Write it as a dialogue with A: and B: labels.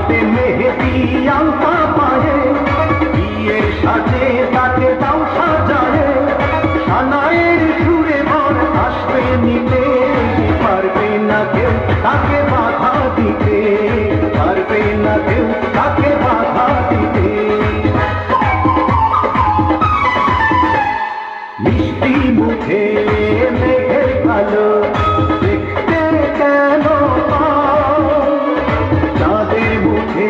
A: হাতে মেহেদি আলতা পায়ে, বিয়ের সাজে তাকে দাও সাজায়ে, সানাইয়ের সুরে বর আসবে নিতে, পারবে না কেউ তাকে বাধা দিতে, পারবে না কেউ তাকে বাধা দিতে। মিষ্টি মুখে মেঘের কালো দেখতে কেন পাও, চাঁদের মুখে